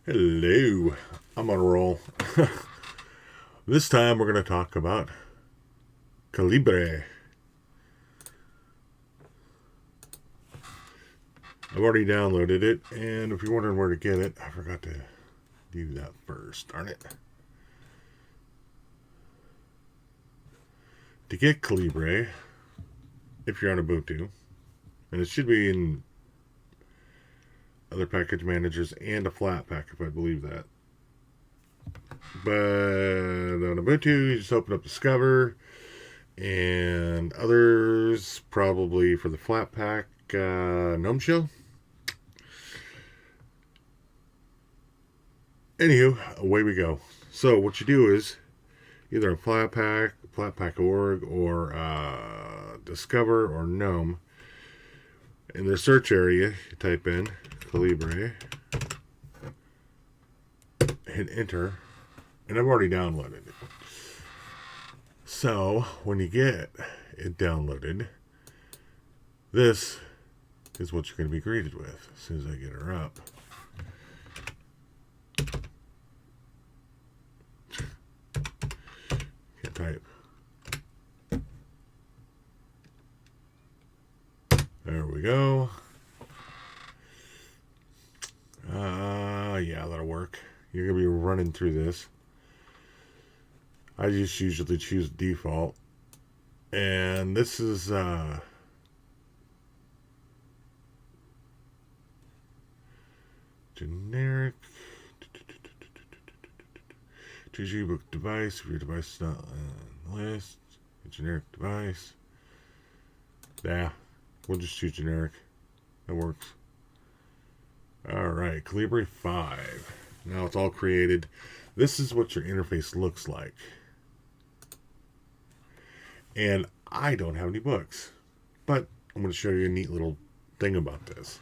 Hello, I'm on a roll. This time we're going to talk about Calibre. I've already downloaded it, and if you're wondering where to get it, I forgot to do that first, darn it. To get Calibre, if you're on Ubuntu, and it should be in other package managers and a Flatpak, if I believe that. But on Ubuntu, you just open up Discover, and others probably for the Flatpak, GNOME Shell. Anywho, away we go. So what you do is either a Flatpak, Flatpak.org, or Discover or GNOME. In their search area, you type in Calibre, hit enter, and I've already downloaded it. So when you get it downloaded, this is what you're going to be greeted with as soon as I get her up. Can't type. There we go. Yeah, that'll work. You're going to be running through this. I just usually choose default. And this is generic. Choose your ebook device if your device is not on the list. A generic device. Yeah, we'll just choose generic. That works. Alright, Calibre 5. Now it's all created. This is what your interface looks like. And I don't have any books. But I'm going to show you a neat little thing about this.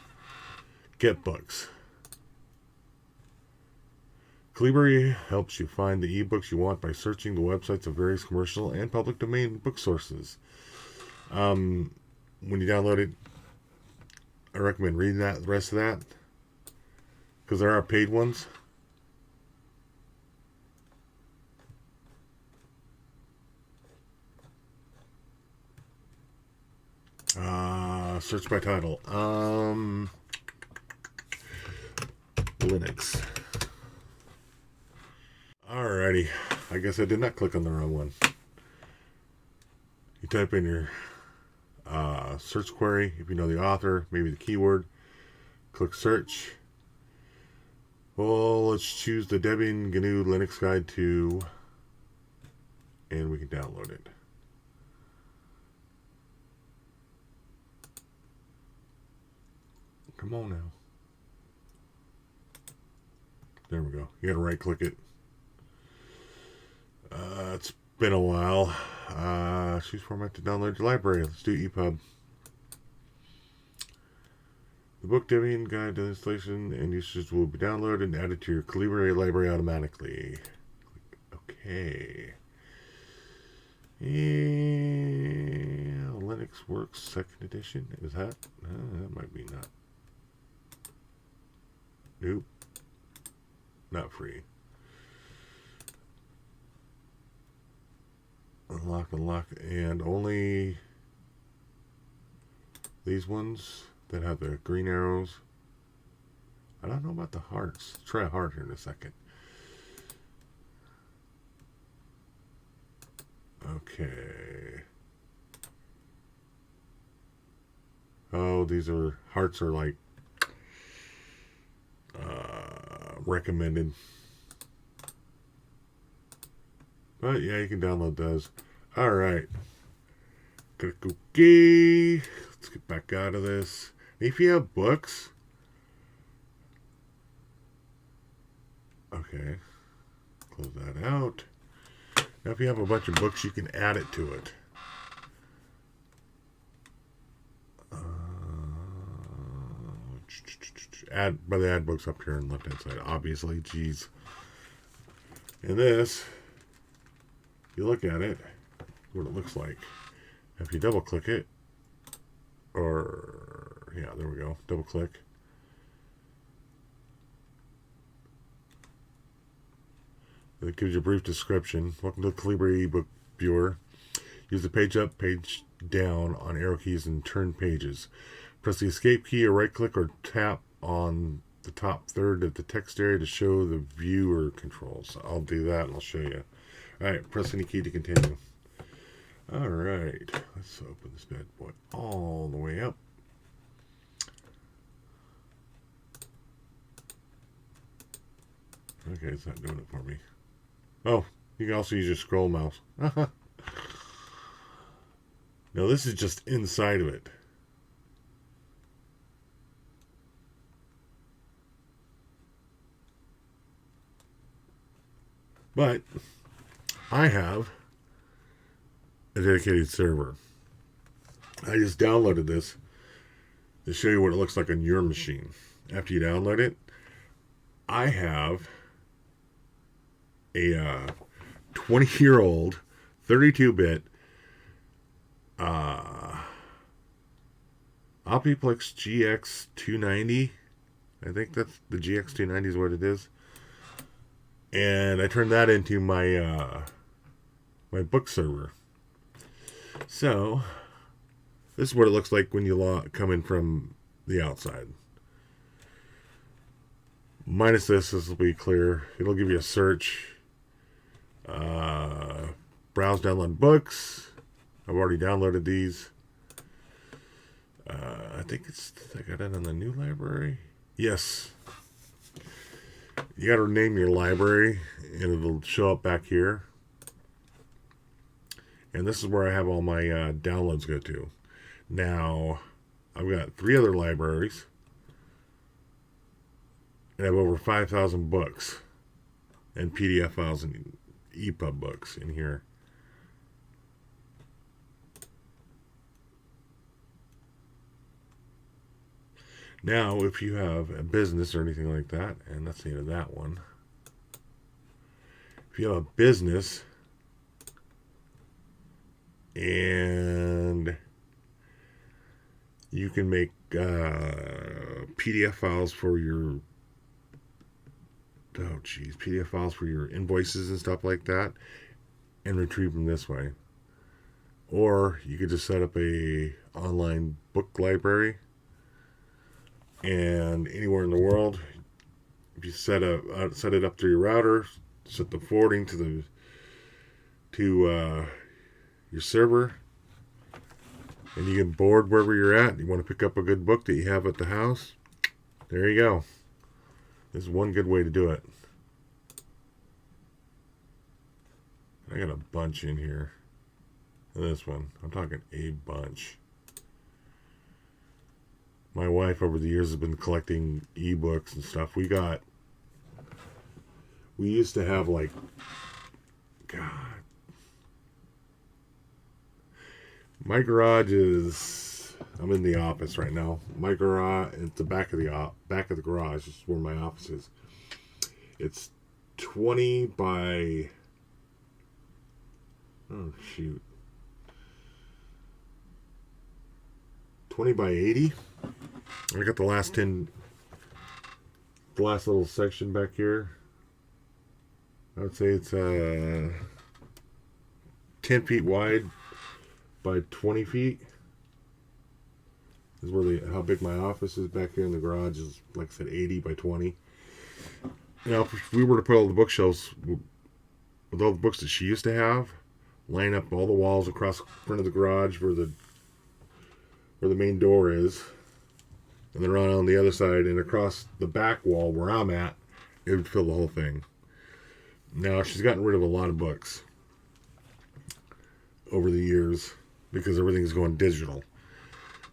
Get books. Calibre helps you find the ebooks you want by searching the websites of various commercial and public domain book sources. When you download it, I recommend reading the rest of that, because there are paid ones. Search by title. Linux. Alrighty. I guess I did not click on the wrong one. You type in your search query, if you know the author, maybe the keyword. Click search. Well, let's choose the Debian GNU Linux Guide 2, and we can download it. Come on now. There we go. You gotta right click it. It's been a while. Choose format to download your library. Let's do EPUB. The book Debian guide to installation and usage will be downloaded and added to your Calibre library automatically. Okay. Yeah, Linux Works Second Edition. Is that? That might be not. Nope. Not free. Unlock, and only these ones that have the green arrows. I don't know about the hearts. Let's try a heart here in a second. Okay. Oh, these are hearts are like recommended. But yeah, you can download those. Alright. Okay. Let's get back out of this. If you have books. Okay. Close that out. Now if you have a bunch of books, you can add it to it. Add by the add books up here on the left hand side, obviously. Geez. And this, you look at it, what it looks like. If you double click it, or yeah, there we go. Double click. It gives you a brief description. Welcome to the Calibre ebook viewer. Use the page up, page down on arrow keys and turn pages. Press the escape key or right click or tap on the top third of the text area to show the viewer controls. I'll do that and I'll show you. Alright, press any key to continue. Alright, let's open this bad boy all the way up. Okay, it's not doing it for me. Oh, you can also use your scroll mouse. Now this is just inside of it. But I have a dedicated server. I just downloaded this to show you what it looks like on your machine. After you download it, I have a 20-year-old 32-bit Optiplex GX290. I think that's the GX290 is what it is. And I turned that into my my book server. So this is what it looks like when you come in from the outside. Minus this will be clear. It'll give you a search. Browse, download books. I've already downloaded these. I think I got it on the new library. Yes. You got to name your library, and it'll show up back here. And this is where I have all my downloads go to. Now, I've got 3 other libraries, and I have over 5,000 books and PDF files and EPUB books in here. Now, if you have a business or anything like that, and that's the end of that one. If you have a business and you can make PDF files for your PDF files for your invoices and stuff like that, and retrieve them this way. Or you could just set up a online book library, and anywhere in the world, if you set it up through your router, set the forwarding to your server, and you get bored wherever you're at, you want to pick up a good book that you have at the house, there you go. This is one good way to do it. I got a bunch in here. This one, I'm talking a bunch. My wife over the years has been collecting ebooks and stuff. We used to have like, God. My garage is, I'm in the office right now. My garage, it's the back of the garage. This is where my office is. It's 20 by, oh shoot, 20 by 80. I got the last little section back here. I would say it's 10 feet wide by 20 feet. This is where how big my office is back here, in the garage is, like I said, 80 by 20. Now, if we were to put all the bookshelves with all the books that she used to have, line up all the walls across the front of the garage where the main door is, and then around on the other side and across the back wall where I'm at, it would fill the whole thing. Now, she's gotten rid of a lot of books over the years because everything's going digital.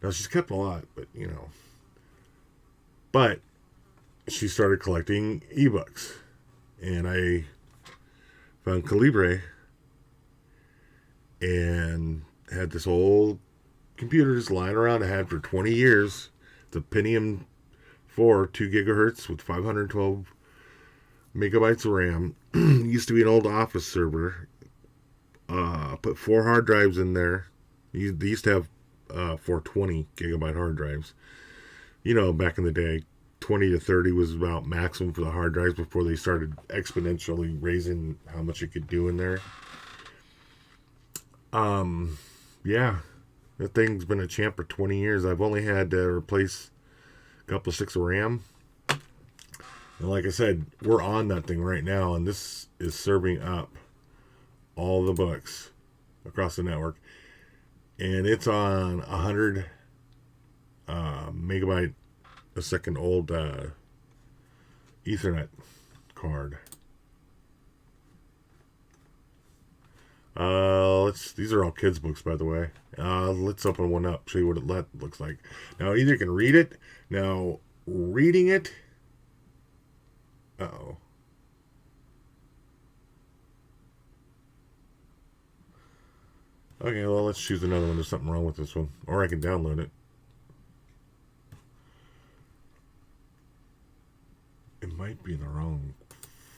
Now, she's kept a lot, but But she started collecting ebooks, and I found Calibre and had this old computer just lying around I had for 20 years. The Pentium 4, 2 gigahertz with 512 megabytes of RAM. Used to be an old office server. Put 4 hard drives in there. They used to have 420 gigabyte hard drives. Back in the day, 20 to 30 was about maximum for the hard drives before they started exponentially raising how much you could do in there. Yeah, that thing's been a champ for 20 years. I've only had to replace a couple of sticks of RAM. And like I said, we're on that thing right now, and this is serving up all the books across the network. And it's on 100 megabyte a second old Ethernet card. These are all kids' books, by the way. Let's open one up, show you what it looks like. Now, either you can read it. Now, reading it. Uh-oh. Okay, well, let's choose another one. There's something wrong with this one. Or I can download it. It might be in the wrong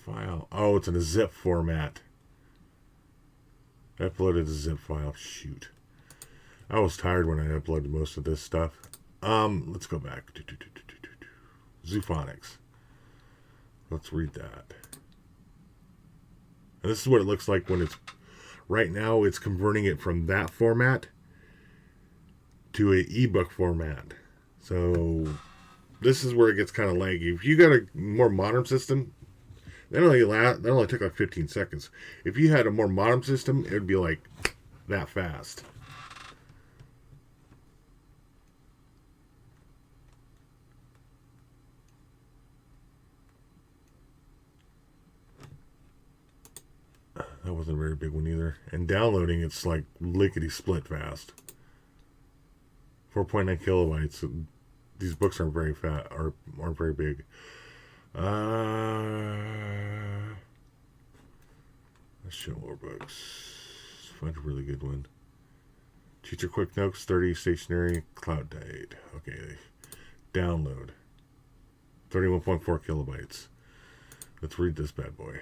file. Oh, it's in a zip format. I uploaded a zip file. Shoot. I was tired when I uploaded most of this stuff. Let's go back. Zoophonics. Let's read that. And this is what it looks like when it's... Right now, it's converting it from that format to an ebook format. So, this is where it gets kind of laggy. If you got a more modern system, that only took like 15 seconds. If you had a more modern system, it would be like that fast. That wasn't a very big one either. And downloading, it's like lickety split fast. 4.9 kilobytes. These books aren't very fat, aren't very big. Let's show more books. Let's find a really good one. Teacher Quick Notes 30 stationary cloud date. Okay. Download. 31.4 kilobytes. Let's read this bad boy.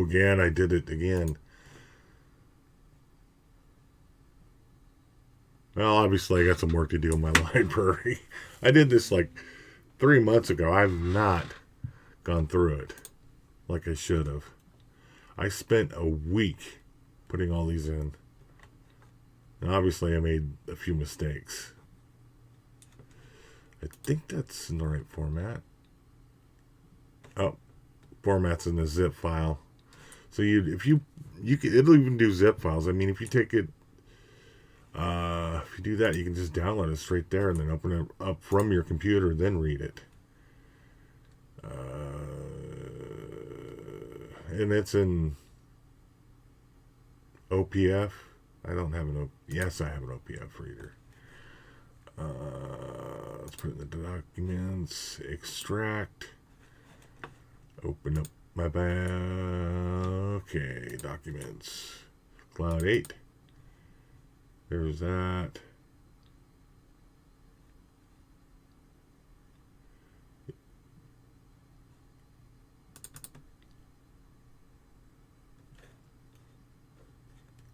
Again, I did it again. Well, obviously, I got some work to do in my library. I did this like 3 months ago. I've not gone through it like I should have. I spent a week putting all these in. And obviously, I made a few mistakes. I think that's in the right format. Oh, format's in the zip file. So it'll even do zip files. I mean, if you take it, if you do that, you can just download it straight there and then open it up from your computer, then read it. And it's in OPF. I don't have yes, I have an OPF reader. Let's put it in the documents, extract, open up my okay, documents, Cloud 8. There's that.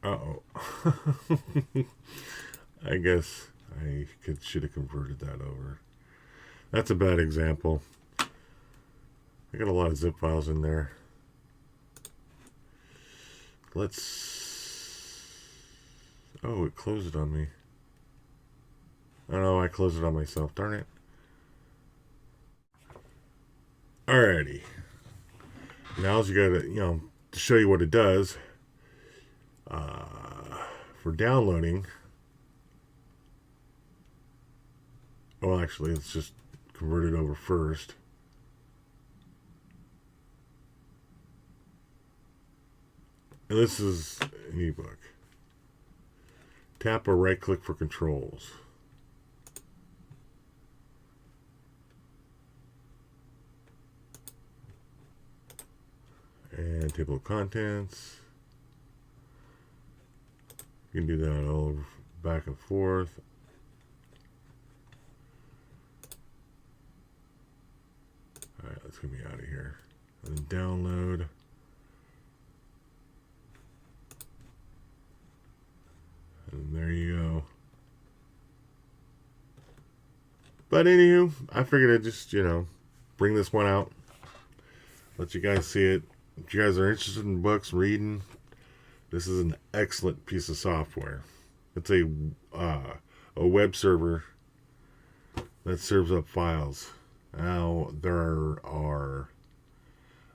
Uh-oh. I guess I should have converted that over. That's a bad example. I got a lot of zip files in there. Oh, it closed it on me. Oh no, I closed it on myself. Darn it. Alrighty. Now you gotta, to show you what it does. For downloading. Well, actually, let's just convert it over first. And this is an ebook. Tap or right click for controls. And table of contents. You can do that all back and forth. Alright, let's get me out of here. And then download. And there you go. But anywho, I figured I'd just, bring this one out. Let you guys see it. If you guys are interested in books, reading, this is an excellent piece of software. It's a web server that serves up files. Now, there are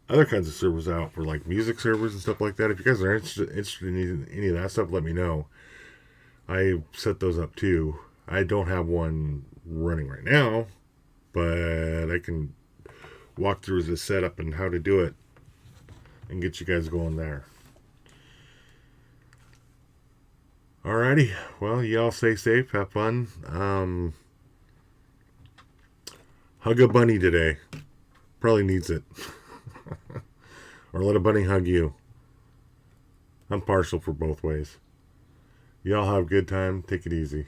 other kinds of servers out for like music servers and stuff like that. If you guys are interested in any of that stuff, let me know. I set those up too. I don't have one running right now, but I can walk through the setup and how to do it and get you guys going there. Alrighty, well, y'all stay safe, have fun. Hug a bunny today. Probably needs it. Or let a bunny hug you. I'm partial for both ways. Y'all have a good time. Take it easy.